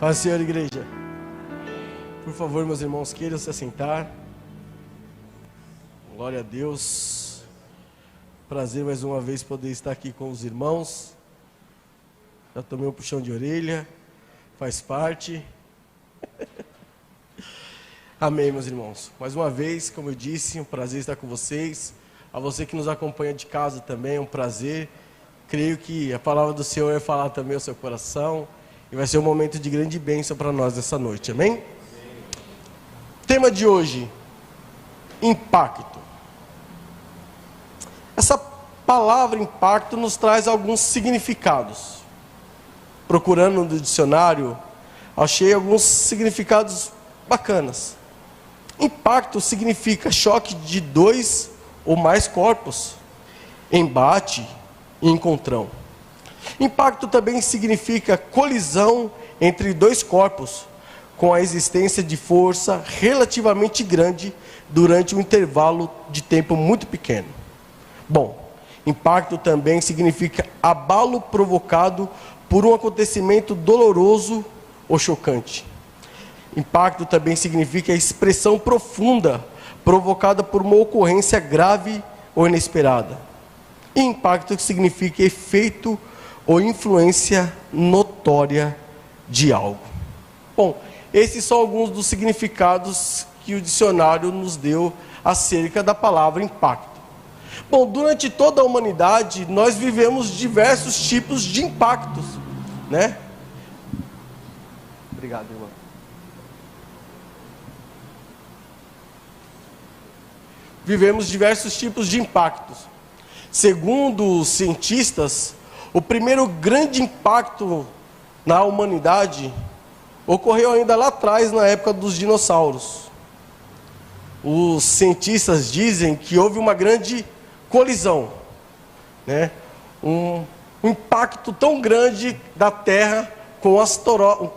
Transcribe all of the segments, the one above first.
Paz do Senhor, igreja. Por favor, meus irmãos, queiram se assentar. Glória a Deus. Prazer mais uma vez poder estar aqui com os irmãos. Já tomei um puxão de orelha. Faz parte. Amém, meus irmãos. Mais uma vez, como eu disse, um prazer estar com vocês. A você que nos acompanha de casa também, um prazer. Creio que a palavra do Senhor vai falar também ao seu coração. E vai ser um momento de grande bênção para nós nessa noite, amém? Tema de hoje, impacto. Essa palavra impacto nos traz alguns significados. Procurando no dicionário, achei alguns significados bacanas. Impacto significa choque de dois ou mais corpos, embate e encontrão. Impacto também significa colisão entre dois corpos, com a existência de força relativamente grande durante um intervalo de tempo muito pequeno. Bom, impacto também significa abalo provocado por um acontecimento doloroso ou chocante. Impacto também significa expressão profunda provocada por uma ocorrência grave ou inesperada. E impacto significa efeito ou influência notória de algo. Bom, esses são alguns dos significados que o dicionário nos deu acerca da palavra impacto. Bom, durante toda a humanidade, nós vivemos diversos tipos de impactos, né? Obrigado, irmão. Vivemos diversos tipos de impactos. Segundo os cientistas, o primeiro grande impacto na humanidade ocorreu ainda lá atrás, na época dos dinossauros. Os cientistas dizem que houve uma grande colisão, né? Um impacto tão grande da Terra com o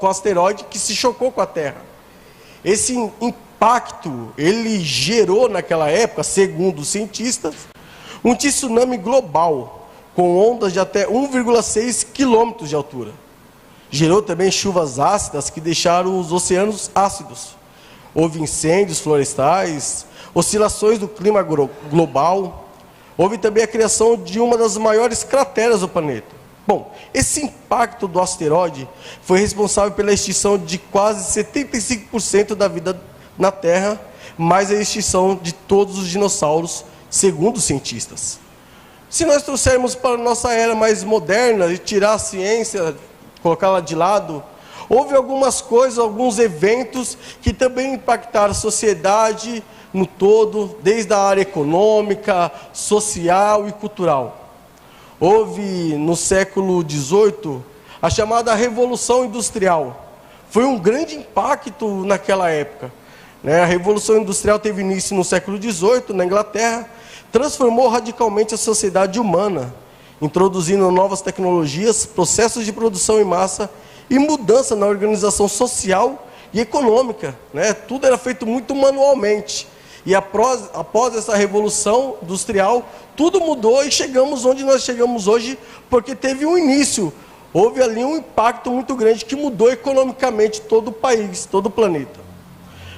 asteroide que se chocou com a Terra. Esse impacto, ele gerou naquela época, segundo os cientistas, um tsunami global, com ondas de até 1,6 quilômetros de altura. Gerou também chuvas ácidas que deixaram os oceanos ácidos. Houve incêndios florestais, oscilações do clima global. Houve também a criação de uma das maiores crateras do planeta. Bom, esse impacto do asteroide foi responsável pela extinção de quase 75% da vida na Terra, mais a extinção de todos os dinossauros, segundo os cientistas. Se nós trouxermos para a nossa era mais moderna e tirar a ciência, colocá-la de lado, houve algumas coisas, alguns eventos que também impactaram a sociedade no todo, desde a área econômica, social e cultural. Houve no século XVIII a chamada Revolução Industrial. Foi um grande impacto naquela época, né? A Revolução Industrial teve início no século XVIII, na Inglaterra, transformou radicalmente a sociedade humana, introduzindo novas tecnologias, processos de produção em massa e mudança na organização social e econômica, né? Tudo era feito muito manualmente. E após essa revolução industrial, tudo mudou e chegamos onde nós chegamos hoje, porque teve um início. Houve ali um impacto muito grande que mudou economicamente todo o país, todo o planeta.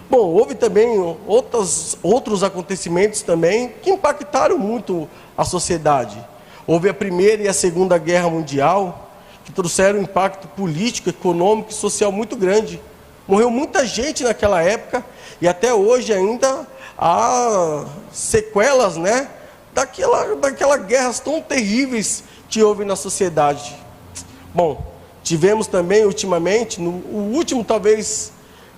Bom, houve também outros acontecimentos também que impactaram muito a sociedade. Houve a Primeira e a Segunda Guerra Mundial, que trouxeram um impacto político, econômico e social muito grande. Morreu muita gente naquela época e até hoje ainda há sequelas, né, daquela guerras tão terríveis que houve na sociedade. Bom, tivemos também ultimamente, o último talvez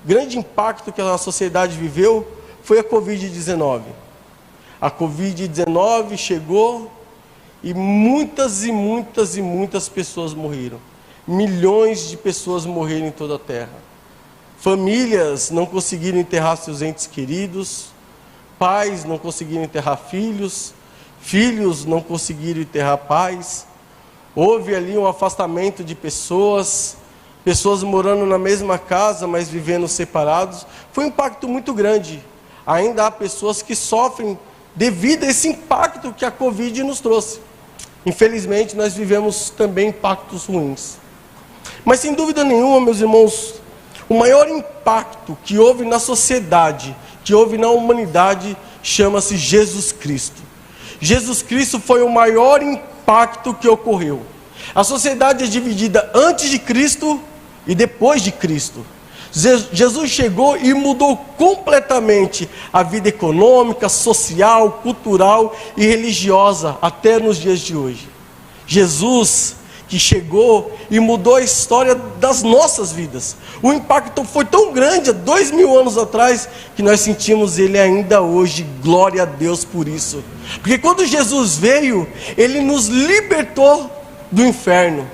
grande impacto que a sociedade viveu foi a Covid-19. A Covid-19 chegou e muitas pessoas morreram. Milhões de pessoas morreram em toda a Terra. Famílias não conseguiram enterrar seus entes queridos, pais não conseguiram enterrar filhos, filhos não conseguiram enterrar pais. Houve ali um afastamento de pessoas morando na mesma casa, mas vivendo separados. Foi um impacto muito grande. Ainda há pessoas que sofrem devido a esse impacto que a Covid nos trouxe. Infelizmente, nós vivemos também impactos ruins. Mas sem dúvida nenhuma, meus irmãos, O maior impacto que houve na sociedade, que houve na humanidade, chama-se Jesus Cristo. Jesus Cristo foi o maior impacto que ocorreu. A sociedade é dividida antes de Cristo e depois de Cristo. Jesus chegou e mudou completamente a vida econômica, social, cultural e religiosa até nos dias de hoje. Jesus que chegou e mudou a história das nossas vidas. O impacto foi tão grande há 2000 anos atrás que nós sentimos ele ainda hoje. Glória a Deus por isso. Porque quando Jesus veio, ele nos libertou do inferno.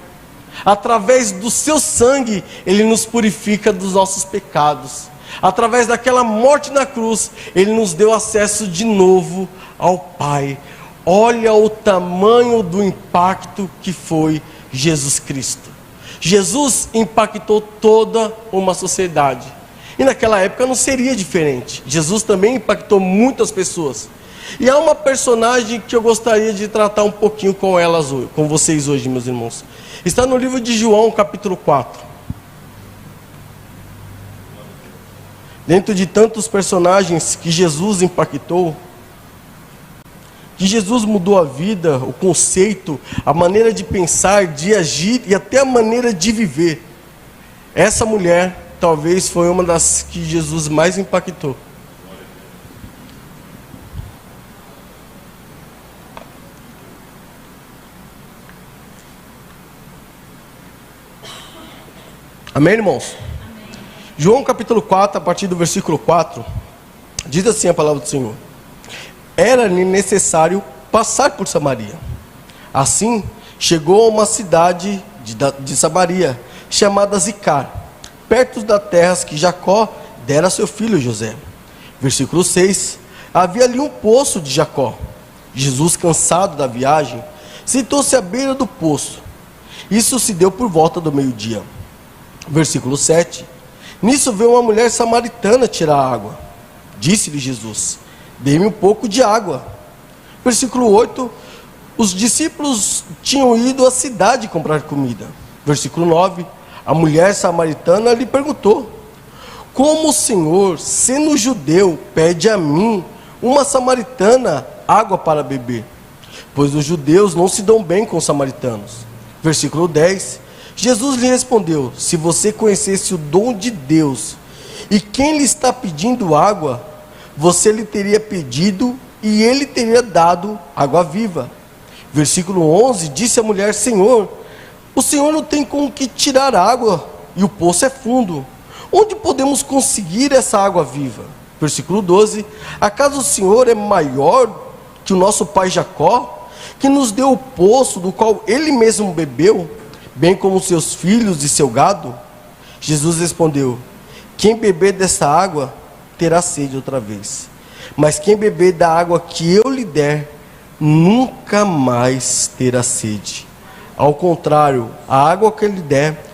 Através do seu sangue, ele nos purifica dos nossos pecados. Através daquela morte na cruz, ele nos deu acesso de novo ao Pai. Olha o tamanho do impacto que foi Jesus Cristo. Jesus impactou toda uma sociedade. E naquela época não seria diferente. Jesus também impactou muitas pessoas. E há uma personagem que eu gostaria de tratar um pouquinho com elas hoje, com vocês hoje, meus irmãos. Está no livro de João, capítulo 4. Dentro de tantos personagens que Jesus impactou, que Jesus mudou a vida, o conceito, a maneira de pensar, de agir e até a maneira de viver. Essa mulher talvez foi uma das que Jesus mais impactou. Amém, irmãos? Amém. João capítulo 4, a partir do versículo 4, diz assim a palavra do Senhor: era-lhe necessário passar por Samaria. Assim, chegou a uma cidade de Samaria, chamada Sicar, perto das terras que Jacó dera a seu filho José. Versículo 6, havia ali um poço de Jacó. Jesus, cansado da viagem, sentou-se à beira do poço. Isso se deu por volta do meio-dia. Versículo 7, nisso veio uma mulher samaritana tirar água. Disse-lhe Jesus: dê-me um pouco de água. Versículo 8, os discípulos tinham ido à cidade comprar comida. Versículo 9, a mulher samaritana lhe perguntou: como o Senhor, sendo judeu, pede a mim, uma samaritana, água para beber? Pois os judeus não se dão bem com os samaritanos. Versículo 10, Jesus lhe respondeu: se você conhecesse o dom de Deus e quem lhe está pedindo água, você lhe teria pedido e ele teria dado água viva. Versículo 11, disse a mulher: Senhor, o Senhor não tem com que tirar água e o poço é fundo. Onde podemos conseguir essa água viva? Versículo 12, acaso o Senhor é maior que o nosso pai Jacó, que nos deu o poço do qual ele mesmo bebeu, bem como seus filhos e seu gado? Jesus respondeu: quem beber dessa água terá sede outra vez, mas quem beber da água que eu lhe der, nunca mais terá sede. Ao contrário, a água que ele der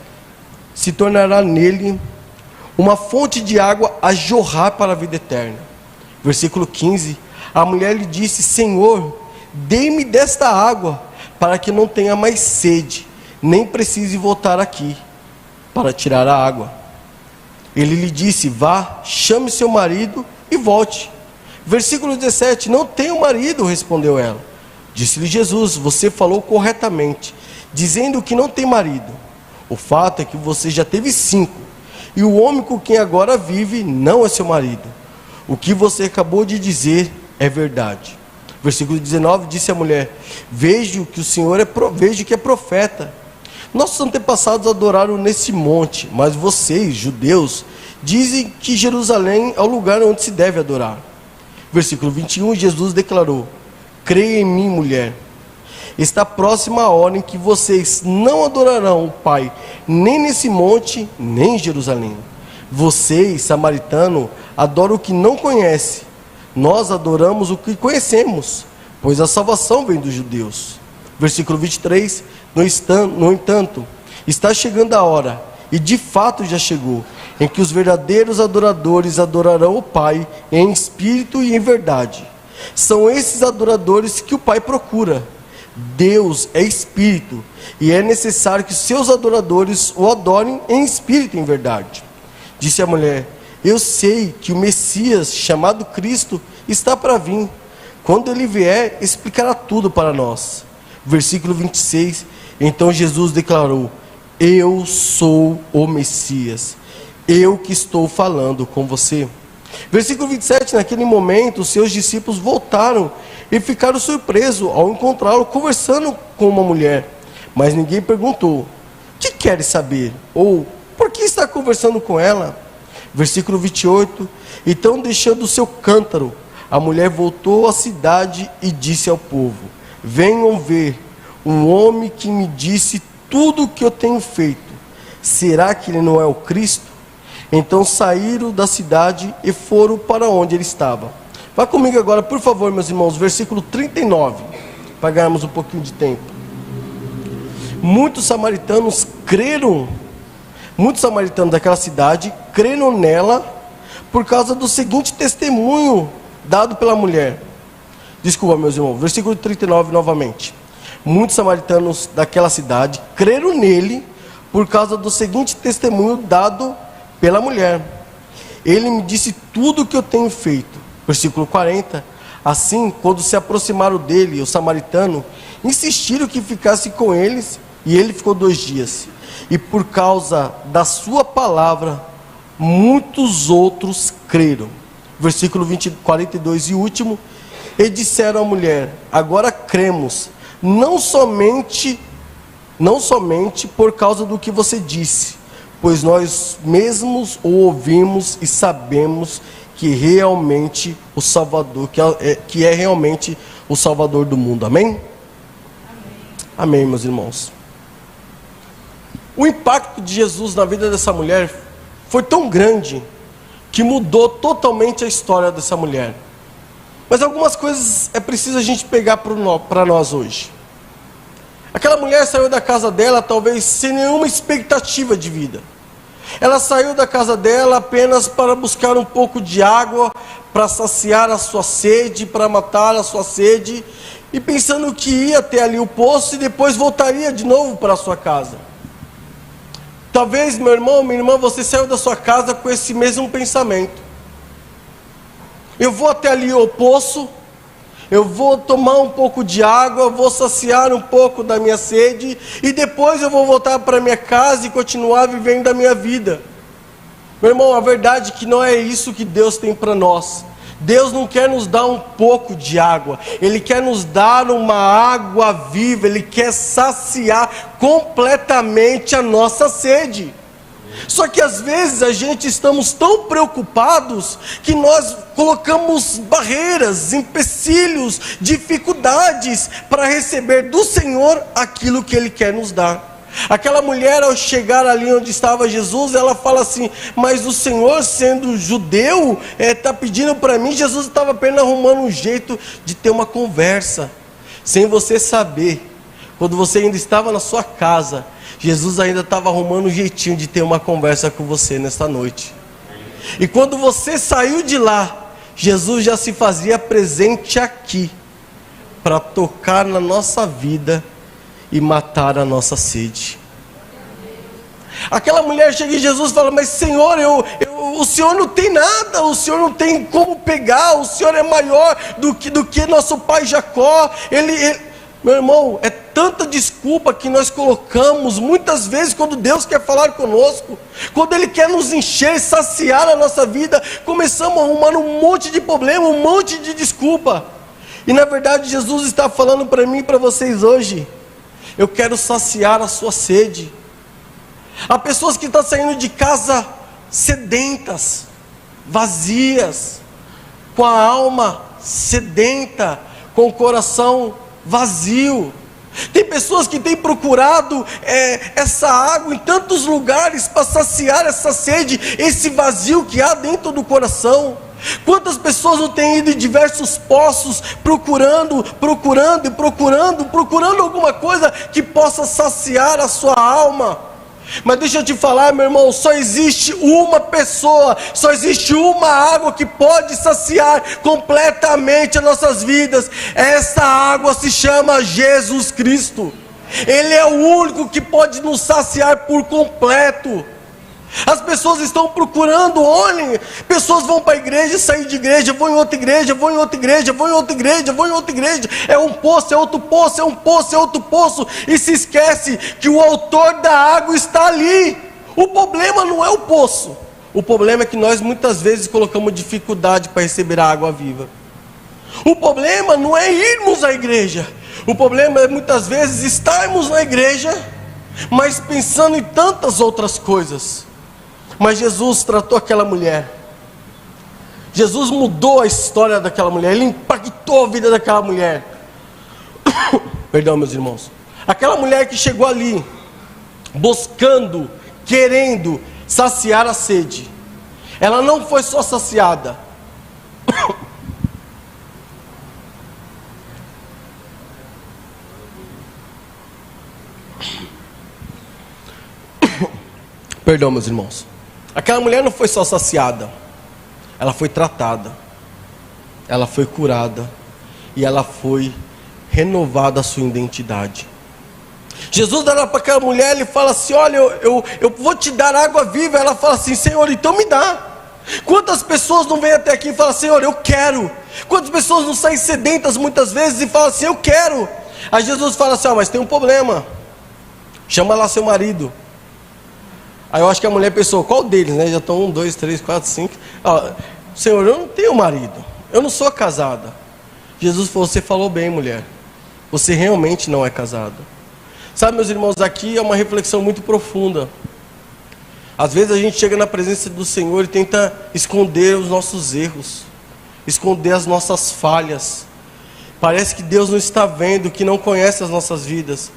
se tornará nele uma fonte de água a jorrar para a vida eterna. Versículo 15, a mulher lhe disse: Senhor, dê-me desta água, para que não tenha mais sede, nem precise voltar aqui para tirar a água. Ele lhe disse: vá, chame seu marido e volte. Versículo 17, não tenho marido, respondeu ela. Disse-lhe Jesus: você falou corretamente, dizendo que não tem marido. O fato é que você já teve 5, e o homem com quem agora vive não é seu marido. O que você acabou de dizer é verdade. Versículo 19, disse a mulher: vejo que o Senhor vejo que é profeta. Nossos antepassados adoraram nesse monte, mas vocês, judeus, dizem que Jerusalém é o lugar onde se deve adorar. Versículo 21, Jesus declarou: creia em mim, mulher, está próxima a hora em que vocês não adorarão o Pai, nem nesse monte, nem em Jerusalém. Vocês, samaritano, adoram o que não conhece. Nós adoramos o que conhecemos, pois a salvação vem dos judeus. Versículo 23, no entanto, está chegando a hora, e de fato já chegou, em que os verdadeiros adoradores adorarão o Pai em espírito e em verdade. São esses adoradores que o Pai procura. Deus é espírito, e é necessário que seus adoradores o adorem em espírito e em verdade. Disse a mulher: eu sei que o Messias, chamado Cristo, está para vir. Quando ele vier, explicará tudo para nós. Versículo 26. Então Jesus declarou: eu sou o Messias, eu que estou falando com você. Versículo 27, naquele momento, os seus discípulos voltaram e ficaram surpresos ao encontrá-lo conversando com uma mulher. Mas ninguém perguntou: que queres saber? Ou por que está conversando com ela? Versículo 28, então deixando o seu cântaro, a mulher voltou à cidade e disse ao povo: venham ver um homem que me disse tudo o que eu tenho feito. Será que ele não é o Cristo? Então saíram da cidade e foram para onde ele estava. Vá comigo agora, por favor, meus irmãos, versículo 39, para ganharmos um pouquinho de tempo. Muitos samaritanos daquela cidade creram nela por causa do seguinte testemunho dado pela mulher. Desculpa, meus irmãos, versículo 39 novamente. Muitos samaritanos daquela cidade creram nele por causa do seguinte testemunho dado pela mulher: ele me disse tudo o que eu tenho feito. Versículo 40. Assim, quando se aproximaram dele, os samaritanos insistiram que ficasse com eles, e ele ficou 2 dias. E por causa da sua palavra, muitos outros creram. Versículo 42 e último. E disseram à mulher: agora cremos, não somente por causa do que você disse, pois nós mesmos o ouvimos e sabemos que realmente o Salvador, que é realmente o Salvador do mundo. Amém? Amém, meus irmãos. O impacto de Jesus na vida dessa mulher foi tão grande que mudou totalmente a história dessa mulher. Mas algumas coisas é preciso a gente pegar para nós hoje. Aquela mulher saiu da casa dela talvez sem nenhuma expectativa de vida. Ela saiu da casa dela apenas para buscar um pouco de água, para saciar a sua sede, para matar a sua sede, e pensando que ia até ali o poço e depois voltaria de novo para a sua casa. Talvez, meu irmão, minha irmã, você saiu da sua casa com esse mesmo pensamento. Eu vou até ali o poço, eu vou tomar um pouco de água, vou saciar um pouco da minha sede, e depois eu vou voltar para minha casa e continuar vivendo a minha vida. Meu irmão, a verdade é que não é isso que Deus tem para nós. Deus não quer nos dar um pouco de água, Ele quer nos dar uma água viva, Ele quer saciar completamente a nossa sede. Só que às vezes a gente estamos tão preocupados que nós colocamos barreiras, empecilhos, dificuldades para receber do Senhor aquilo que Ele quer nos dar. Aquela mulher, ao chegar ali onde estava Jesus, ela fala assim: mas o Senhor, sendo judeu, está pedindo para mim. Jesus estava apenas arrumando um jeito de ter uma conversa, sem você saber. Quando você ainda estava na sua casa, Jesus ainda estava arrumando um jeitinho de ter uma conversa com você nesta noite. E quando você saiu de lá, Jesus já se fazia presente aqui, para tocar na nossa vida e matar a nossa sede. Aquela mulher chega em Jesus e fala: mas Senhor, o Senhor não tem nada, o Senhor não tem como pegar, o Senhor é maior do que nosso pai Jacó. Meu irmão, é tanta desculpa que nós colocamos muitas vezes quando Deus quer falar conosco, quando Ele quer nos encher, saciar a nossa vida, começamos a arrumar um monte de problema, um monte de desculpa. E na verdade Jesus está falando para mim e para vocês hoje: eu quero saciar a sua sede. Há pessoas que estão saindo de casa sedentas, vazias, com a alma sedenta, com o coração vazio. Tem pessoas que têm procurado essa água em tantos lugares para saciar essa sede, esse vazio que há dentro do coração. Quantas pessoas não têm ido em diversos poços procurando alguma coisa que possa saciar a sua alma? Mas deixa eu te falar, meu irmão, só existe uma pessoa, só existe uma água que pode saciar completamente as nossas vidas. Essa água se chama Jesus Cristo. Ele é o único que pode nos saciar por completo. As pessoas estão procurando, olhem, pessoas vão para a igreja, saem de igreja, vão em outra igreja, vão em outra igreja, vão em outra igreja, vão em outra igreja, é um poço, é outro poço, é um poço, é outro poço, e se esquece que o autor da água está ali. O problema não é o poço, o problema é que nós muitas vezes colocamos dificuldade para receber a água viva. O problema não é irmos à igreja, o problema é muitas vezes estarmos na igreja, mas pensando em tantas outras coisas. Mas Jesus tratou aquela mulher, Jesus mudou a história daquela mulher, Ele impactou a vida daquela mulher. Perdão, meus irmãos. Aquela mulher que chegou ali, buscando, querendo saciar a sede, ela não foi só saciada, perdão, meus irmãos. Aquela mulher não foi só saciada, ela foi tratada, ela foi curada, e ela foi renovada a sua identidade. Jesus dá para aquela mulher, Ele fala assim, olha, eu vou te dar água viva. Ela fala assim, Senhor, então me dá. Quantas pessoas não vêm até aqui e falam, Senhor, eu quero. Quantas pessoas não saem sedentas muitas vezes e falam assim, eu quero. Aí Jesus fala assim, mas tem um problema, chama lá seu marido. Aí eu acho que a mulher pensou, qual deles, né? Já estão 1, 2, 3, 4, 5. Senhor, eu não tenho marido, eu não sou casada. Jesus falou, você falou bem, mulher, você realmente não é casada. Sabe, meus irmãos, aqui é uma reflexão muito profunda. Às vezes a gente chega na presença do Senhor e tenta esconder os nossos erros, esconder as nossas falhas. Parece que Deus não está vendo, que não conhece as nossas vidas.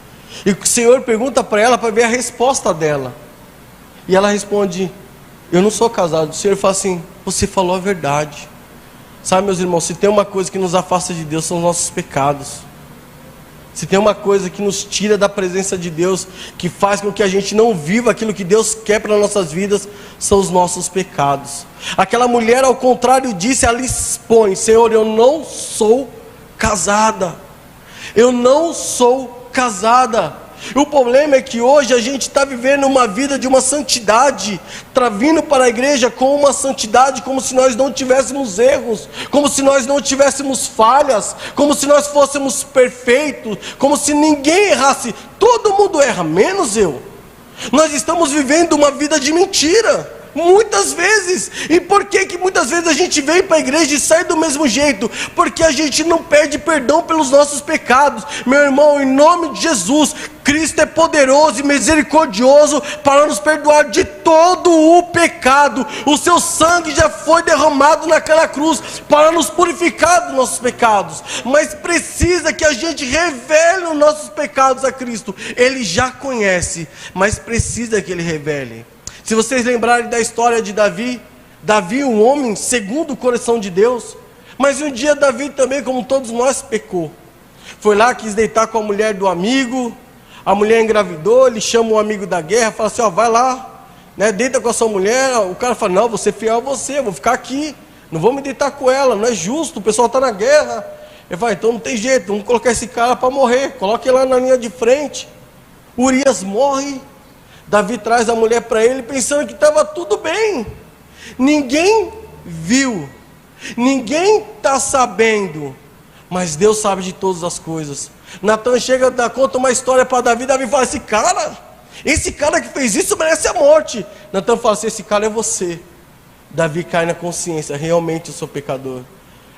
E o Senhor pergunta para ela, para ver a resposta dela. E ela responde, eu não sou casado. O Senhor fala assim, você falou a verdade. Sabe, meus irmãos, se tem uma coisa que nos afasta de Deus, são os nossos pecados. Se tem uma coisa que nos tira da presença de Deus, que faz com que a gente não viva aquilo que Deus quer para nossas vidas, são os nossos pecados. Aquela mulher, ao contrário, disse, ela expõe, Senhor, eu não sou casada. Eu não sou casada. O problema é que hoje a gente está vivendo uma vida de uma santidade, está vindo para a igreja com uma santidade como se nós não tivéssemos erros, como se nós não tivéssemos falhas, como se nós fôssemos perfeitos, como se ninguém errasse. Todo mundo erra, menos eu. Nós estamos vivendo uma vida de mentira, muitas vezes. E por que muitas vezes a gente vem para a igreja e sai do mesmo jeito? Porque a gente não pede perdão pelos nossos pecados. Meu irmão, em nome de Jesus, Cristo é poderoso e misericordioso para nos perdoar de todo o pecado. O seu sangue já foi derramado naquela cruz para nos purificar dos nossos pecados. Mas precisa que a gente revele os nossos pecados a Cristo. Ele já conhece, mas precisa que Ele revele. Se vocês lembrarem da história de Davi, um homem segundo o coração de Deus, mas um dia Davi também, como todos nós, pecou. Foi lá, quis deitar com a mulher do amigo, a mulher engravidou, ele chama o amigo da guerra, fala assim, vai lá, né, deita com a sua mulher. O cara fala, não, vou ser fiel a você, vou ficar aqui, não vou me deitar com ela, não é justo, o pessoal está na guerra. Ele fala, então não tem jeito, vamos colocar esse cara para morrer, coloque ele lá na linha de frente. Urias morre. Davi traz a mulher para ele pensando que estava tudo bem. Ninguém viu, ninguém está sabendo, mas Deus sabe de todas as coisas. Natan chega, conta uma história para Davi. Davi fala assim, esse cara que fez isso merece a morte. Natan fala assim, esse cara é você. Davi cai na consciência, realmente eu sou pecador.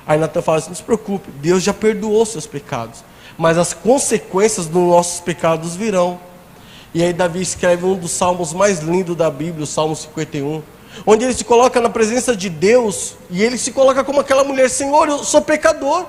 Aí Natan fala assim, não se preocupe, Deus já perdoou seus pecados, mas as consequências dos nossos pecados virão. E aí Davi escreve um dos salmos mais lindos da Bíblia, o Salmo 51, onde ele se coloca na presença de Deus, e ele se coloca como aquela mulher, Senhor, eu sou pecador,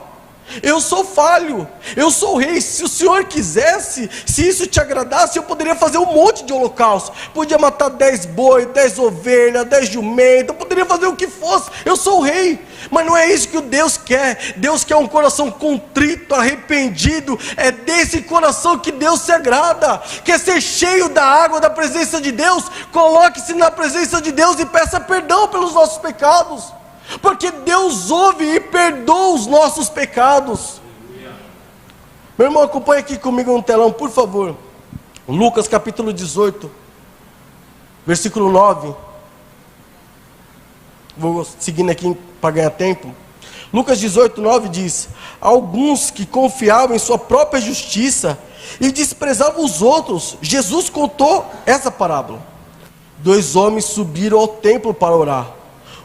eu sou falho, eu sou rei. Se o Senhor quisesse, se isso te agradasse, eu poderia fazer um monte de holocausto, podia matar 10 boi, 10 ovelhas, 10 jumentos, eu poderia fazer o que fosse, eu sou o rei. Mas não é isso que Deus quer. Deus quer um coração contrito, arrependido. É desse coração que Deus se agrada. Quer ser cheio da água da presença de Deus? Coloque-se na presença de Deus e peça perdão pelos nossos pecados, porque Deus ouve e perdoa os nossos pecados. Meu irmão, acompanhe aqui comigo no telão, por favor. Lucas capítulo 18. Versículo 9. Vou seguindo aqui para ganhar tempo. Lucas 18, 9 diz: alguns que confiavam em sua própria justiça e desprezavam os outros, Jesus contou essa parábola. 2 homens subiram ao templo para orar.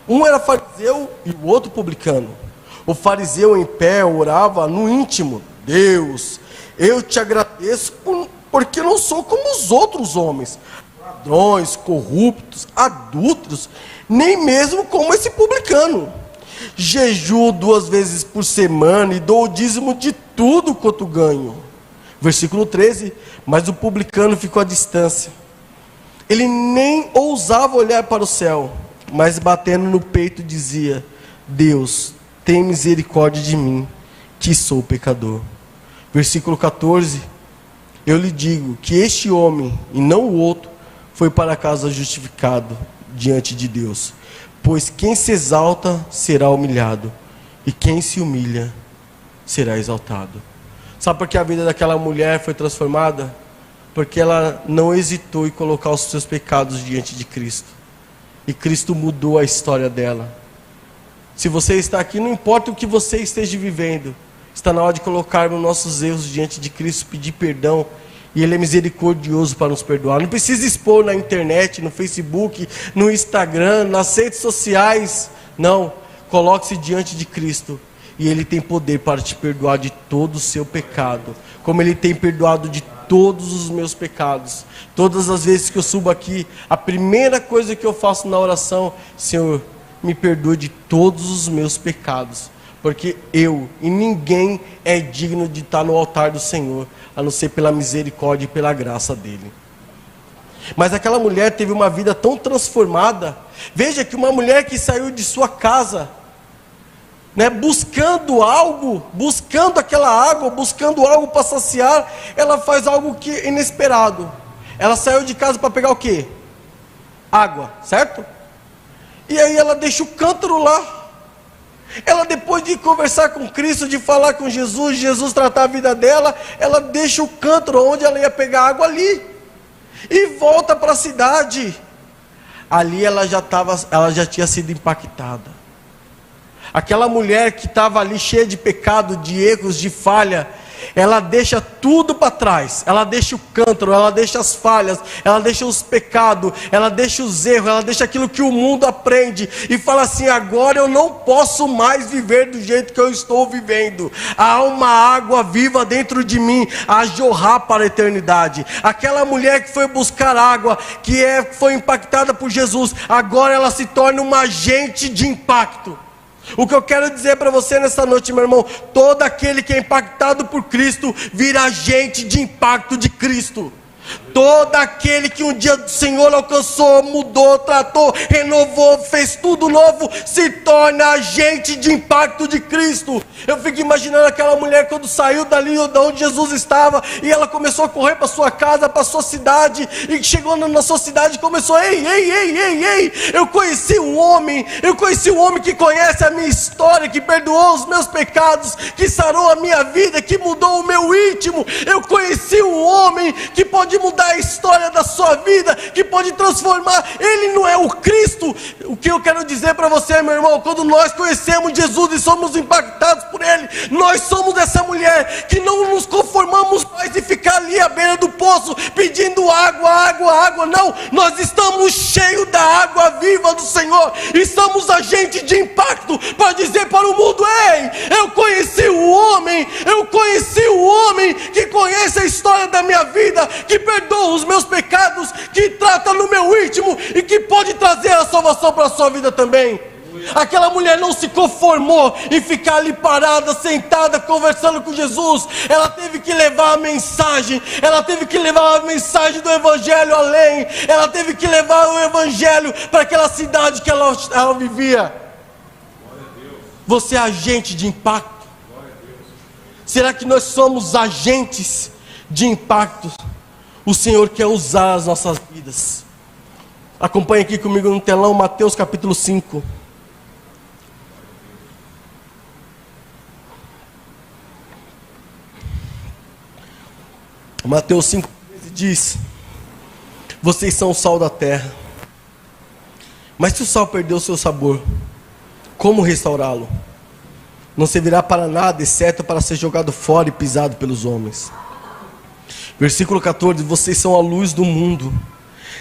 Um era fariseu e o outro publicano. O fariseu em pé orava no íntimo: Deus, eu te agradeço porque não sou como os outros homens, ladrões, corruptos, adúlteros, nem mesmo como esse publicano. Jejuo 2 vezes por semana e dou o dízimo de tudo quanto ganho. Versículo 13, mas o publicano ficou à distância. Ele nem ousava olhar para o céu, mas batendo no peito dizia: Deus, tem misericórdia de mim, que sou pecador. Versículo 14, eu lhe digo que este homem, e não o outro, foi para casa justificado diante de Deus. Pois quem se exalta será humilhado, e quem se humilha será exaltado. Sabe por que a vida daquela mulher foi transformada? Porque ela não hesitou em colocar os seus pecados diante de Cristo. E Cristo mudou a história dela. Se você está aqui, não importa o que você esteja vivendo, está na hora de colocarmos nossos erros diante de Cristo, pedir perdão. E Ele é misericordioso para nos perdoar. Não precisa expor na internet, no Facebook, no Instagram, nas redes sociais. Não, coloque-se diante de Cristo. E Ele tem poder para te perdoar de todo o seu pecado. Como Ele tem perdoado de todos os meus pecados. Todas as vezes que eu subo aqui, a primeira coisa que eu faço na oração: Senhor, me perdoe de todos os meus pecados. Porque eu e ninguém é digno de estar no altar do Senhor, a não ser pela misericórdia e pela graça dEle. Mas aquela mulher teve uma vida tão transformada. Veja que uma mulher que saiu de sua casa, buscando algo, buscando aquela água, buscando algo para saciar, ela faz algo que é inesperado. Ela saiu de casa para pegar o quê? Água, certo? E aí ela deixa o cântaro lá. Ela, depois de conversar com Cristo, de falar com Jesus, Jesus tratar a vida dela, ela deixa o cântaro onde ela ia pegar água ali, e volta para a cidade. Ali ela já tinha sido impactada. Aquela mulher que estava ali cheia de pecado, de erros, de falha, ela deixa tudo para trás. Ela deixa o cântaro, ela deixa as falhas, ela deixa os pecados, ela deixa os erros, ela deixa aquilo que o mundo aprende, e fala assim: agora eu não posso mais viver do jeito que eu estou vivendo. Há uma água viva dentro de mim a jorrar para a eternidade. Aquela mulher que foi buscar água, foi impactada por Jesus, agora ela se torna uma agente de impacto. O que eu quero dizer para você nessa noite, meu irmão: todo aquele que é impactado por Cristo vira agente de impacto de Cristo. Todo aquele que um dia o Senhor alcançou, mudou, tratou, renovou, fez tudo novo, se torna agente de impacto de Cristo. Eu fico imaginando aquela mulher quando saiu dali de onde Jesus estava, e ela começou a correr para sua casa, para sua cidade, e chegou na sua cidade e começou: ei, eu conheci um homem que conhece a minha história, que perdoou os meus pecados, que sarou a minha vida, que mudou o meu íntimo. Eu conheci um homem que pode mudar a história da sua vida, que pode transformar. Ele não é o Cristo. O que eu quero dizer para você, meu irmão: quando nós conhecemos Jesus e somos impactados por Ele, nós somos essa mulher que não nos conformamos mais de ficar ali à beira do poço pedindo água. Não, nós estamos cheios da água viva do Senhor, e somos agente de impacto para dizer para o mundo: ei, eu conheci o homem que conhece a história da minha vida, que perdoa os meus pecados, que trata no meu íntimo e que pode trazer a salvação para a sua vida também. Aquela mulher não se conformou em ficar ali parada, sentada, conversando com Jesus. Ela teve que levar a mensagem. Ela teve que levar a mensagem do Evangelho além. Ela teve que levar o Evangelho para aquela cidade que ela vivia. Você é agente de impacto? Será que nós somos agentes de impacto? O Senhor quer usar as nossas vidas. Acompanhe aqui comigo no telão Mateus capítulo 5. Mateus 5 diz: vocês são o sal da terra. Mas se o sal perdeu o seu sabor, como restaurá-lo? Não servirá para nada, exceto para ser jogado fora e pisado pelos homens. Versículo 14, vocês são a luz do mundo.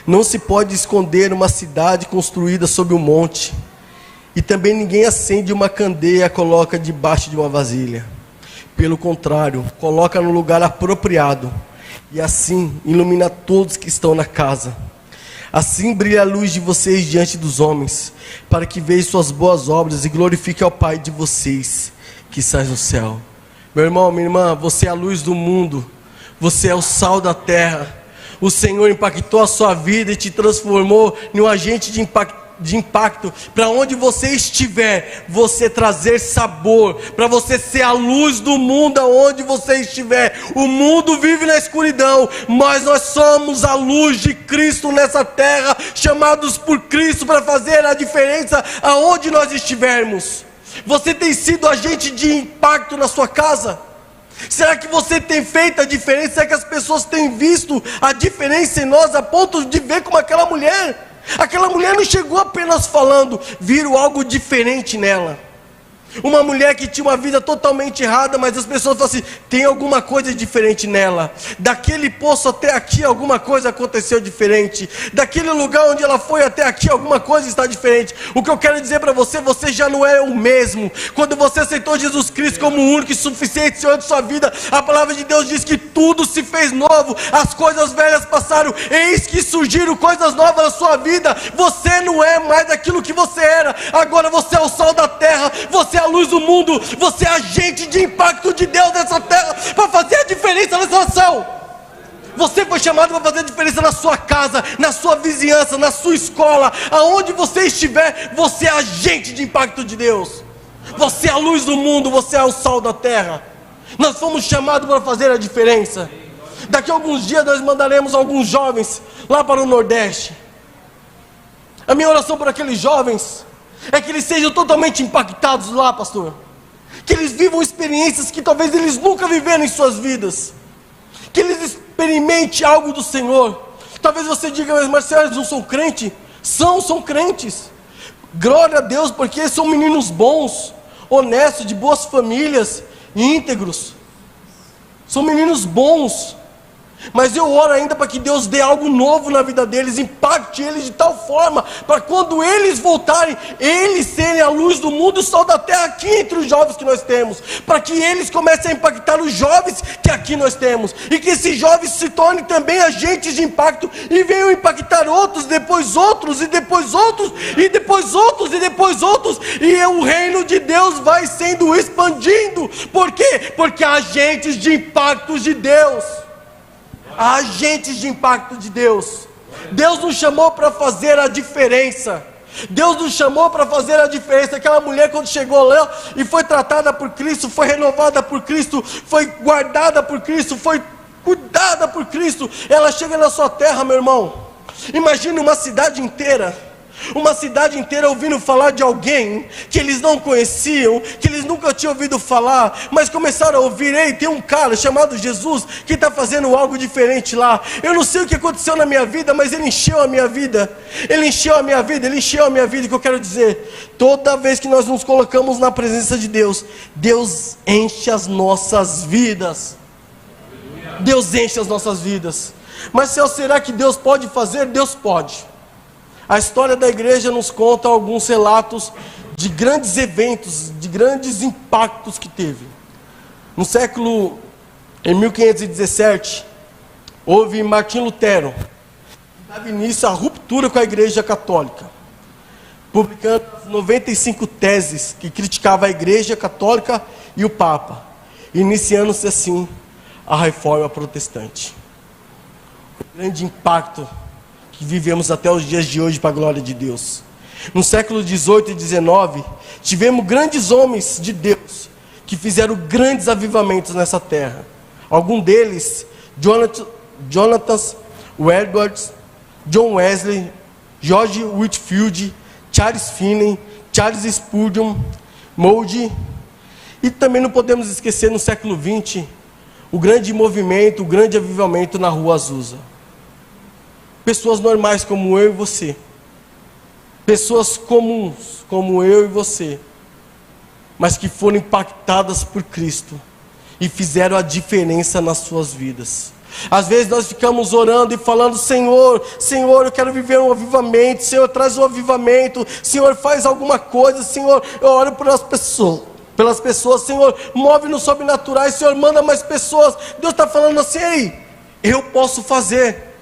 Não se pode esconder uma cidade construída sobre um monte. E também ninguém acende uma candeia e a coloca debaixo de uma vasilha. Pelo contrário, coloca no lugar apropriado. E assim ilumina todos que estão na casa. Assim brilha a luz de vocês diante dos homens, para que vejam suas boas obras e glorifiquem ao Pai de vocês, que está no céu. Meu irmão, minha irmã, você é a luz do mundo. Você é o sal da terra. O Senhor impactou a sua vida e te transformou em um agente de impacto, para onde você estiver, você trazer sabor, para você ser a luz do mundo aonde você estiver. O mundo vive na escuridão, mas nós somos a luz de Cristo nessa terra, chamados por Cristo para fazer a diferença aonde nós estivermos. Você tem sido agente de impacto na sua casa? Será que você tem feito a diferença? Será que as pessoas têm visto a diferença em nós a ponto de ver como aquela mulher? Aquela mulher não chegou apenas falando, viram algo diferente nela. Uma mulher que tinha uma vida totalmente errada, mas as pessoas falam assim, tem alguma coisa diferente nela. Daquele poço até aqui, alguma coisa aconteceu diferente. Daquele lugar onde ela foi até aqui, alguma coisa está diferente. O que eu quero dizer para você, você já não é o mesmo. Quando você aceitou Jesus Cristo como o único e suficiente Senhor de sua vida, a palavra de Deus diz que tudo se fez novo. As coisas velhas passaram, eis que surgiram coisas novas na sua vida. Você não é mais aquilo que você era. Agora você é o sal da terra, você é a luz do mundo, você é agente de impacto de Deus nessa terra, para fazer a diferença nessa nação. Você foi chamado para fazer a diferença na sua casa, na sua vizinhança, na sua escola, aonde você estiver, você é agente de impacto de Deus. Você é a luz do mundo, você é o sal da terra. Nós fomos chamados para fazer a diferença. Daqui a alguns dias nós mandaremos alguns jovens lá para o Nordeste. A minha oração por aqueles jovens é que eles sejam totalmente impactados lá, pastor. Que eles vivam experiências que talvez eles nunca viveram em suas vidas. Que eles experimentem algo do Senhor. Talvez você diga, mas Marcelo, eles não são crentes? São crentes. Glória a Deus, porque são meninos bons, honestos, de boas famílias, íntegros. São meninos bons. Mas eu oro ainda para que Deus dê algo novo na vida deles, impacte eles de tal forma, para quando eles voltarem, eles serem a luz do mundo, o sol da terra aqui entre os jovens que nós temos, para que eles comecem a impactar os jovens que aqui nós temos, e que esses jovens se tornem também agentes de impacto, e venham impactar outros, depois outros, e depois outros, e depois outros, e depois outros, e o reino de Deus vai sendo expandindo. Por quê? Porque há agentes de impacto de Deus. Agentes de impacto de Deus. Deus nos chamou para fazer a diferença. Deus nos chamou para fazer a diferença. Aquela mulher, quando chegou lá e foi tratada por Cristo, foi renovada por Cristo, foi guardada por Cristo, foi cuidada por Cristo, ela chega na sua terra, meu irmão. Imagine uma cidade inteira ouvindo falar de alguém que eles não conheciam, que eles nunca tinham ouvido falar, mas começaram a ouvir, ei, tem um cara chamado Jesus, que está fazendo algo diferente lá. Eu não sei o que aconteceu na minha vida, mas ele encheu a minha vida, ele encheu a minha vida, e que eu quero dizer, toda vez que nós nos colocamos na presença de Deus, Deus enche as nossas vidas. Deus enche as nossas vidas. Mas será que Deus pode fazer? Deus pode. A história da igreja nos conta alguns relatos de grandes eventos, de grandes impactos que teve. Em 1517, houve Martim Lutero, que dava início à ruptura com a igreja católica, publicando 95 teses que criticavam a igreja católica e o Papa, iniciando-se assim a reforma protestante. Um grande impacto que vivemos até os dias de hoje para a glória de Deus. No século 18 e 19, tivemos grandes homens de Deus, que fizeram grandes avivamentos nessa terra. Alguns deles, Jonathan Edwards, John Wesley, George Whitefield, Charles Finney, Charles Spurgeon, Moody. E também não podemos esquecer, no século 20, o grande movimento, o grande avivamento na Rua Azusa. Pessoas normais como eu e você, Pessoas comuns, como eu e você, mas que foram impactadas por Cristo e fizeram a diferença nas suas vidas. Às vezes nós ficamos orando e falando: Senhor, Senhor, eu quero viver um avivamento, Senhor, traz um avivamento, Senhor, faz alguma coisa, Senhor, eu oro pelas pessoas, Senhor, move nos sobrenaturais, Senhor, manda mais pessoas. Deus está falando assim: ei, eu posso fazer.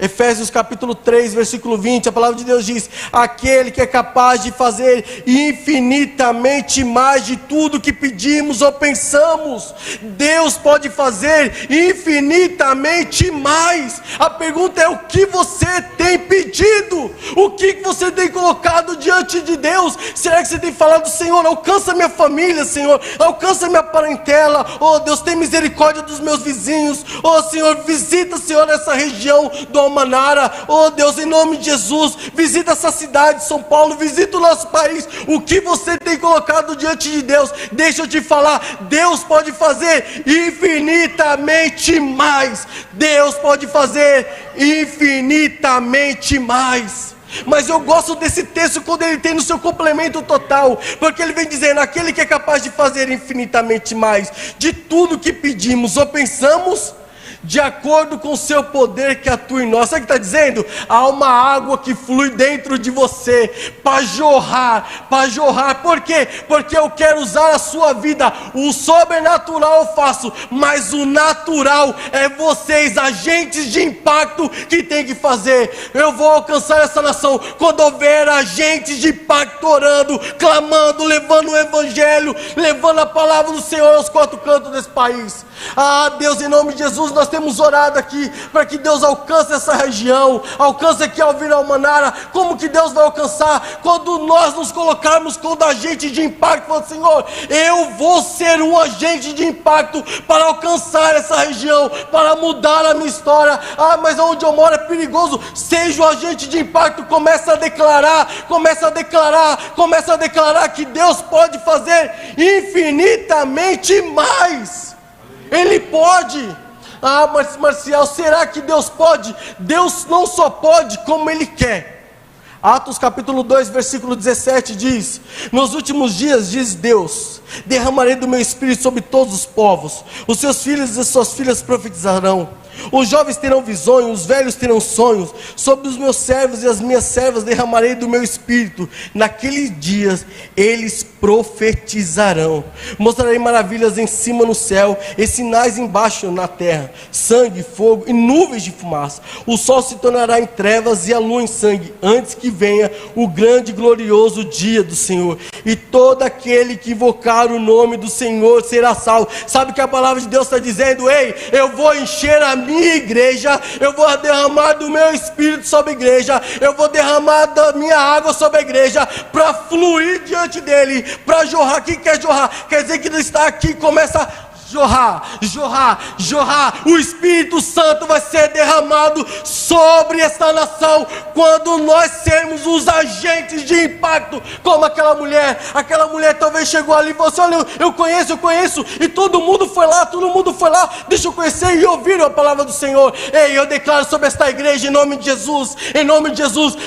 Efésios capítulo 3, versículo 20, a palavra de Deus diz: aquele que é capaz de fazer infinitamente mais de tudo que pedimos ou pensamos. Deus pode fazer infinitamente mais. A pergunta é: o que você tem pedido? O que você tem colocado diante de Deus? Será que você tem falado: Senhor, alcança minha família, Senhor, alcança minha parentela, oh Deus, tem misericórdia dos meus vizinhos, oh Senhor, visita, Senhor, essa região do Almanara, oh Deus, em nome de Jesus, visita essa cidade, São Paulo, visita o nosso país. O que você tem colocado diante de Deus? Deixa eu te falar, Deus pode fazer infinitamente mais. Deus pode fazer infinitamente mais. Mas eu gosto desse texto quando ele tem no seu complemento total, porque ele vem dizendo: aquele que é capaz de fazer infinitamente mais de tudo que pedimos ou pensamos, de acordo com o seu poder que atua em nós. Sabe o que está dizendo? Há uma água que flui dentro de você, para jorrar, por quê? Porque eu quero usar a sua vida. O sobrenatural eu faço, mas o natural é vocês, agentes de impacto, que tem que fazer. Eu vou alcançar essa nação quando houver agentes de impacto orando, clamando, levando o evangelho, levando a palavra do Senhor aos quatro cantos desse país. Ah, Deus, em nome de Jesus, nós temos orado aqui para que Deus alcance essa região, alcance aqui Alvira Almanara. Como que Deus vai alcançar? Quando nós nos colocarmos como agente de impacto, falando: Senhor, eu vou ser um agente de impacto para alcançar essa região, para mudar a minha história. Ah, mas onde eu moro é perigoso. Seja o agente de impacto, começa a declarar que Deus pode fazer infinitamente mais. Ele pode. Ah, mas Marcial, será que Deus pode? Deus não só pode, como Ele quer. Atos capítulo 2, versículo 17 diz: nos últimos dias, diz Deus, derramarei do meu espírito sobre todos os povos. Os seus filhos e suas filhas profetizarão. Os jovens terão visões, os velhos terão sonhos. Sobre os meus servos e as minhas servas derramarei do meu espírito. Naqueles dias eles profetizarão. Mostrarei maravilhas em cima no céu e sinais embaixo na terra: sangue, fogo e nuvens de fumaça. O sol se tornará em trevas e a lua em sangue, antes que venha o grande e glorioso dia do Senhor. E todo aquele que invocar o nome do Senhor será salvo. Sabe o que a palavra de Deus está dizendo? Ei, eu vou encher a minha igreja, eu vou derramar do meu espírito sobre a igreja, eu vou derramar da minha água sobre a igreja, para fluir diante dele, para jorrar. Quem quer jorrar? Quer dizer que ele está aqui, começa a jorrar. O Espírito Santo vai ser derramado sobre esta nação, quando nós sermos os agentes de impacto, como aquela mulher talvez chegou ali e falou assim: olha, eu conheço, e todo mundo foi lá, deixa eu conhecer e ouvir a palavra do Senhor. Ei, eu declaro sobre esta igreja, em nome de Jesus,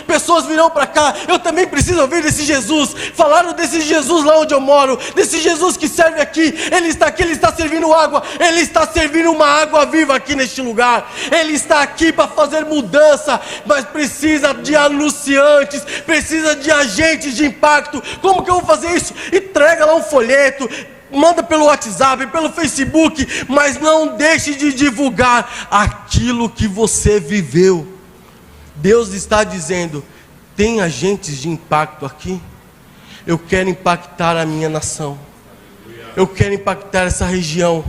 pessoas virão para cá. Eu também preciso ouvir desse Jesus. Falaram desse Jesus lá onde eu moro, desse Jesus que serve aqui. Ele está aqui, ele está servindo água, ele está servindo uma água viva aqui neste lugar. Ele está aqui para fazer mudança, mas precisa de anunciantes, precisa de agentes de impacto. Como que eu vou fazer isso? Entrega lá um folheto, manda pelo WhatsApp, pelo Facebook, mas não deixe de divulgar aquilo que você viveu. Deus está dizendo: tem agentes de impacto aqui? Eu quero impactar a minha nação, eu quero impactar essa região,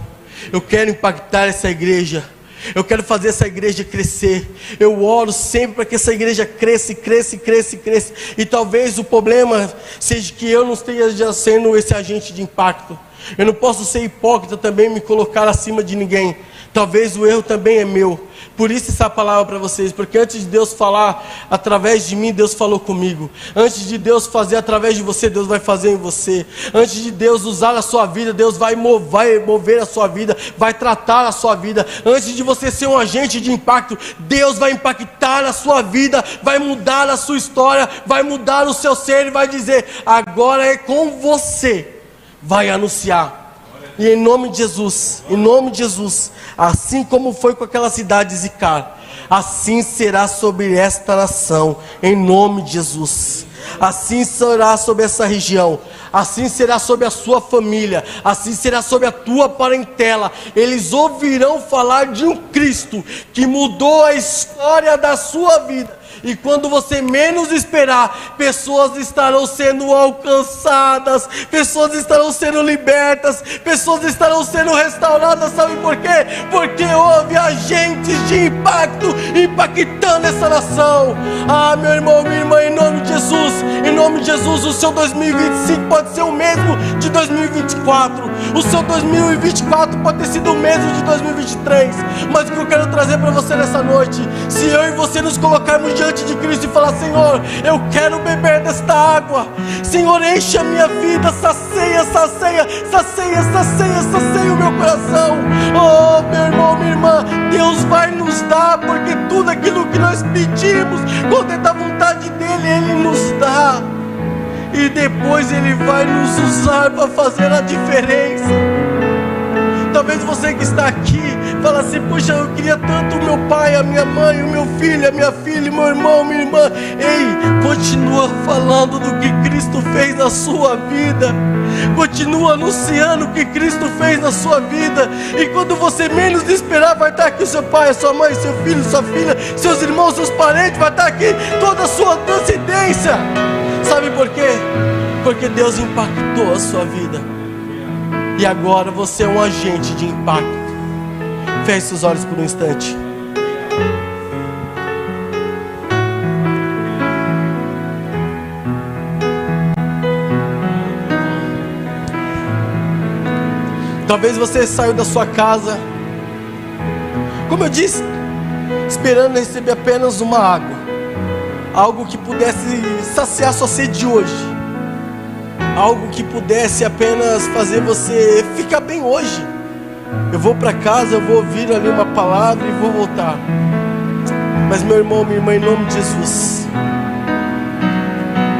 eu quero impactar essa igreja, eu quero fazer essa igreja crescer. Eu oro sempre para que essa igreja cresça. E talvez o problema seja que eu não esteja sendo esse agente de impacto. Eu não posso ser hipócrita também, me colocar acima de ninguém. Talvez o erro também é meu. Por isso essa palavra para vocês, porque antes de Deus falar através de mim, Deus falou comigo. Antes de Deus fazer através de você, Deus vai fazer em você. Antes de Deus usar a sua vida, Deus vai mover a sua vida, vai tratar a sua vida. Antes de você ser um agente de impacto, Deus vai impactar a sua vida, vai mudar a sua história, vai mudar o seu ser e vai dizer: agora é com você. Vai anunciar. E em nome de Jesus, assim como foi com aquela cidade de Zicar, assim será sobre esta nação, em nome de Jesus. Assim será sobre essa região, assim será sobre a sua família, assim será sobre a tua parentela. Eles ouvirão falar de um Cristo que mudou a história da sua vida. E quando você menos esperar, pessoas estarão sendo alcançadas, pessoas estarão sendo libertas, pessoas estarão sendo restauradas. Sabe por quê? Porque houve agentes de impacto impactando essa nação. Ah, meu irmão, minha irmã, em nome de Jesus, o seu 2025 pode ser o mesmo de 2024. O seu 2024 pode ter sido o mesmo de 2023. Mas o que eu quero trazer para você nessa noite, se eu e você nos colocarmos diante de Cristo e falar: Senhor, eu quero beber desta água. Senhor, enche a minha vida, sacia o meu coração. Oh, meu irmão, minha irmã, Deus vai nos dar, porque tudo aquilo que nós pedimos, quando é da vontade dEle, Ele nos dá. E depois Ele vai nos usar para fazer a diferença. Talvez você que está aqui fala assim: puxa, eu queria tanto o meu pai, a minha mãe, o meu filho, a minha filha, meu irmão, minha irmã. Ei, continua falando do que Cristo fez na sua vida. Continua anunciando o que Cristo fez na sua vida. E quando você menos esperar, vai estar aqui o seu pai, a sua mãe, seu filho, sua filha, seus irmãos, seus parentes. Vai estar aqui toda a sua descendência. Sabe por quê? Porque Deus impactou a sua vida. E agora você é um agente de impacto. Feche seus olhos por um instante. Talvez você saiu da sua casa, como eu disse, esperando receber apenas uma água, algo que pudesse saciar sua sede de hoje, algo que pudesse apenas fazer você ficar bem hoje. Eu vou para casa, eu vou ouvir ali uma palavra e vou voltar. Mas meu irmão, minha irmã, em nome de Jesus,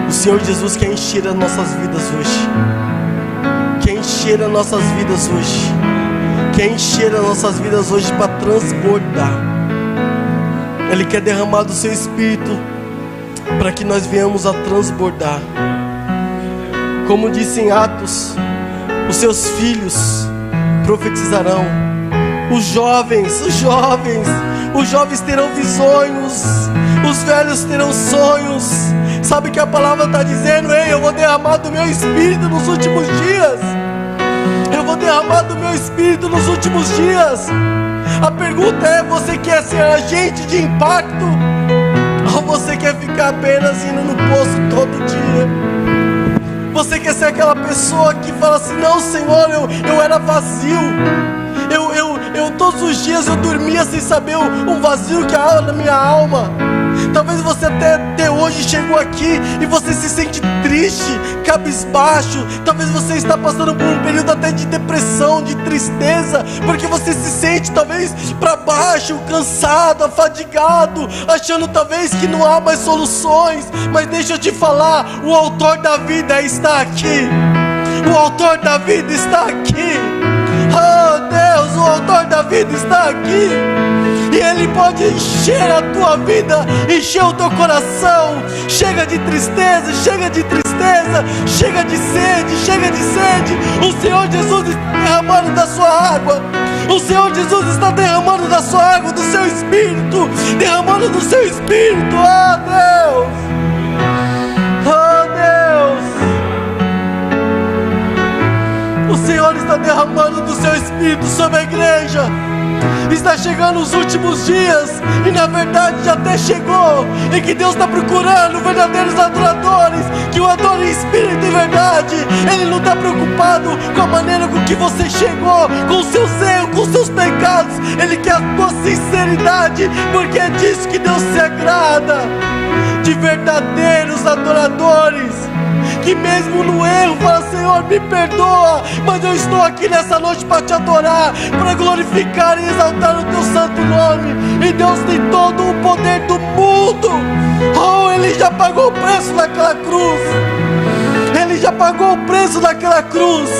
o Senhor Jesus quer encher as nossas vidas hoje. Quer encher as nossas vidas hoje. Quer encher as nossas vidas hoje para transbordar. Ele quer derramar do seu Espírito para que nós venhamos a transbordar. Como disse em Atos, os seus filhos profetizarão. Os jovens terão visões. Os velhos terão sonhos. Sabe o que a palavra está dizendo? Ei, eu vou derramar do meu Espírito nos últimos dias. Eu vou derramar do meu Espírito nos últimos dias. A pergunta é: você quer ser agente de impacto? Ou você quer ficar apenas indo no poço todo dia? Você quer ser aquela pessoa que fala assim: não, Senhor, eu era vazio. Eu todos os dias eu dormia sem saber o vazio que há na minha alma. Talvez você até hoje chegou aqui e você se sente triste, cabisbaixo. Talvez você está passando por um período até de depressão, de tristeza, porque você se sente talvez para baixo, cansado, afadigado, achando talvez que não há mais soluções. Mas deixa eu te falar, o autor da vida está aqui. O autor da vida está aqui. Oh Deus, o autor da vida está aqui. E Ele pode encher a tua vida, encher o teu coração. Chega de tristeza, chega de tristeza, chega de sede, chega de sede. O Senhor Jesus está derramando da sua água. O Senhor Jesus está derramando da sua água, do seu Espírito, derramando do seu Espírito. Oh Deus, oh Deus. O Senhor está derramando do seu Espírito sobre a igreja. Está chegando os últimos dias, e na verdade já até chegou, e que Deus está procurando verdadeiros adoradores, que o adorem em espírito e verdade. Ele não está preocupado com a maneira com que você chegou, com os seus erros, com os seus pecados. Ele quer a tua sinceridade, porque é disso que Deus se agrada, de verdadeiros adoradores, que mesmo no erro fala: Senhor, me perdoa, mas eu estou aqui nessa noite para te adorar, para glorificar e exaltar o teu santo nome. E Deus tem todo o poder do mundo. Oh, Ele já pagou o preço naquela cruz. Ele já pagou o preço daquela cruz.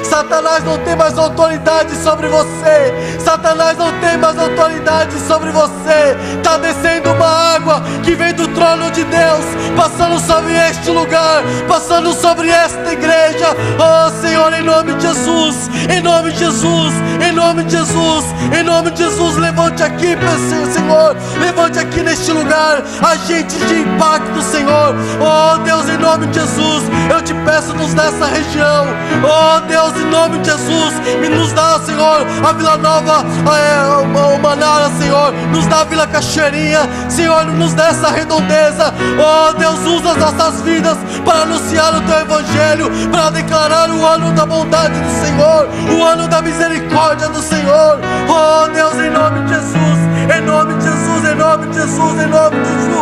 Satanás não tem mais autoridade sobre você. Satanás não tem mais autoridade sobre você. Está descendo uma água que vem do trono de Deus, passando sobre este lugar, passando sobre esta igreja. Oh Senhor, em nome de Jesus, em nome de Jesus, em nome de Jesus, em nome de Jesus, levante aqui, Senhor, levante aqui neste lugar agentes de impacto, Senhor. Oh Deus, em nome de Jesus, eu te peço, nos dá essa região. Oh Deus, em nome de Jesus, nos dá, Senhor, a Vila Nova, o Manara, Senhor, nos dá a Vila Cachoeirinha, Senhor, nos dá essa redondeza. Oh Deus, usa as nossas vidas para anunciar o teu evangelho, para declarar o ano da bondade do Senhor, o ano da misericórdia do Senhor. Oh Deus, em nome de Jesus, em nome de Jesus, em nome de Jesus, em nome de Jesus,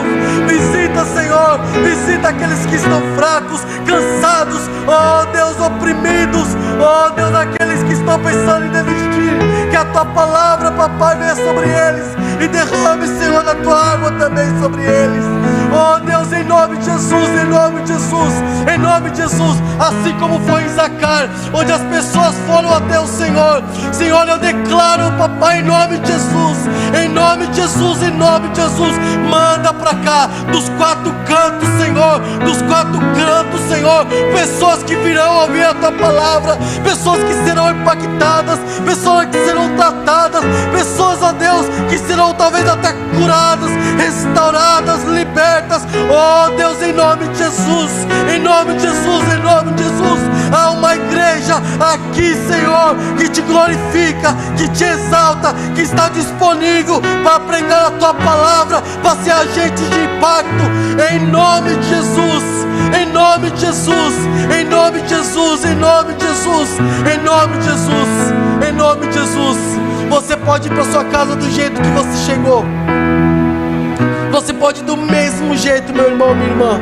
visita, Senhor, visita aqueles que estão fracos, cansados, oh Deus, oprimidos, oh Deus, aqueles que estão pensando em desistir. Que a tua palavra, papai, venha sobre eles e derrame, Senhor, a tua água também sobre eles. Oh Deus, em nome de Jesus, em nome de Jesus, em nome de Jesus, assim como foi em Zacar, onde as pessoas foram até o Senhor. Senhor, eu declaro, papai, em nome de Jesus, em nome de Jesus, em nome de Jesus, manda pra cá, dos quatro cantos, Senhor, dos quatro cantos, Senhor, pessoas que virão ouvir a tua palavra, pessoas que serão impactadas, pessoas que serão tratadas, pessoas, ó Deus, que serão talvez até curadas, restauradas, libertas. Oh Deus, em nome de Jesus, em nome de Jesus, em nome de Jesus, há uma igreja aqui, Senhor, que te glorifica, que te exalta, que está disponível para pregar a tua palavra, para ser agente de impacto, em nome de Jesus, em nome de Jesus, em nome de Jesus, em nome de Jesus, em nome de Jesus, em nome de Jesus. Você pode ir para sua casa do jeito que você chegou. Você pode ir do mesmo jeito, meu irmão, minha irmã.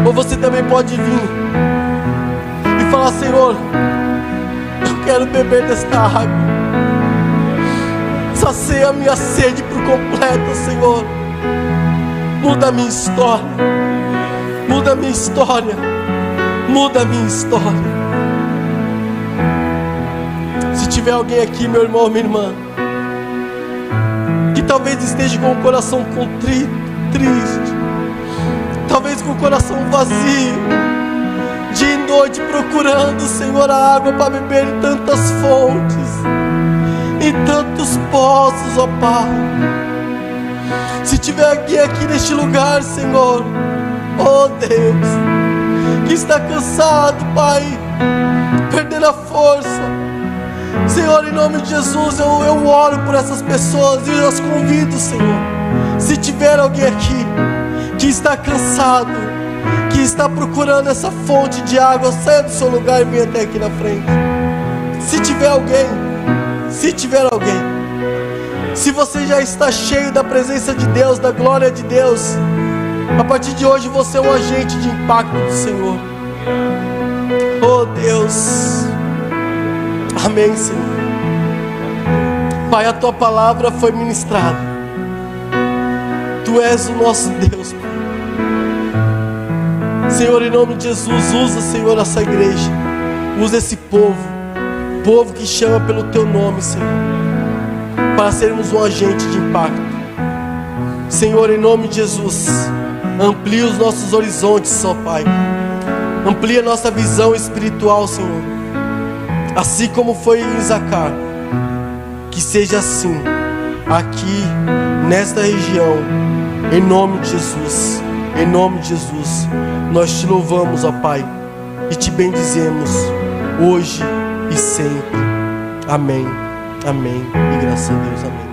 Ou você também pode vir e falar: Senhor, eu quero beber desta água. Sacia a minha sede por completo, Senhor. Muda a minha história. Muda a minha história. Muda a minha história. Se tiver alguém aqui, meu irmão, minha irmã, que talvez esteja com o coração contrito, triste, talvez com o coração vazio, dia e noite procurando, Senhor, a água para beber em tantas fontes, em tantos poços, ó Pai. Se tiver alguém aqui neste lugar, Senhor, ó Deus, que está cansado, Pai, perdendo a força, Senhor, em nome de Jesus, eu oro por essas pessoas e eu as convido, Senhor. Se tiver alguém aqui que está cansado, que está procurando essa fonte de água, saia do seu lugar e venha até aqui na frente. Se tiver alguém, se você já está cheio da presença de Deus, da glória de Deus, a partir de hoje você é um agente de impacto do Senhor. Oh Deus, amém, Senhor. Pai, a tua palavra foi ministrada. Tu és o nosso Deus, Pai. Senhor, em nome de Jesus, usa, Senhor, essa igreja. Usa esse povo que chama pelo teu nome, Senhor, para sermos um agente de impacto. Senhor, em nome de Jesus, amplia os nossos horizontes, ó Pai. Amplia a nossa visão espiritual, Senhor. Assim como foi em Zacar, que seja assim aqui nesta região, em nome de Jesus, em nome de Jesus. Nós te louvamos, ó Pai, e te bendizemos hoje e sempre. Amém. Amém. E graças a Deus. Amém.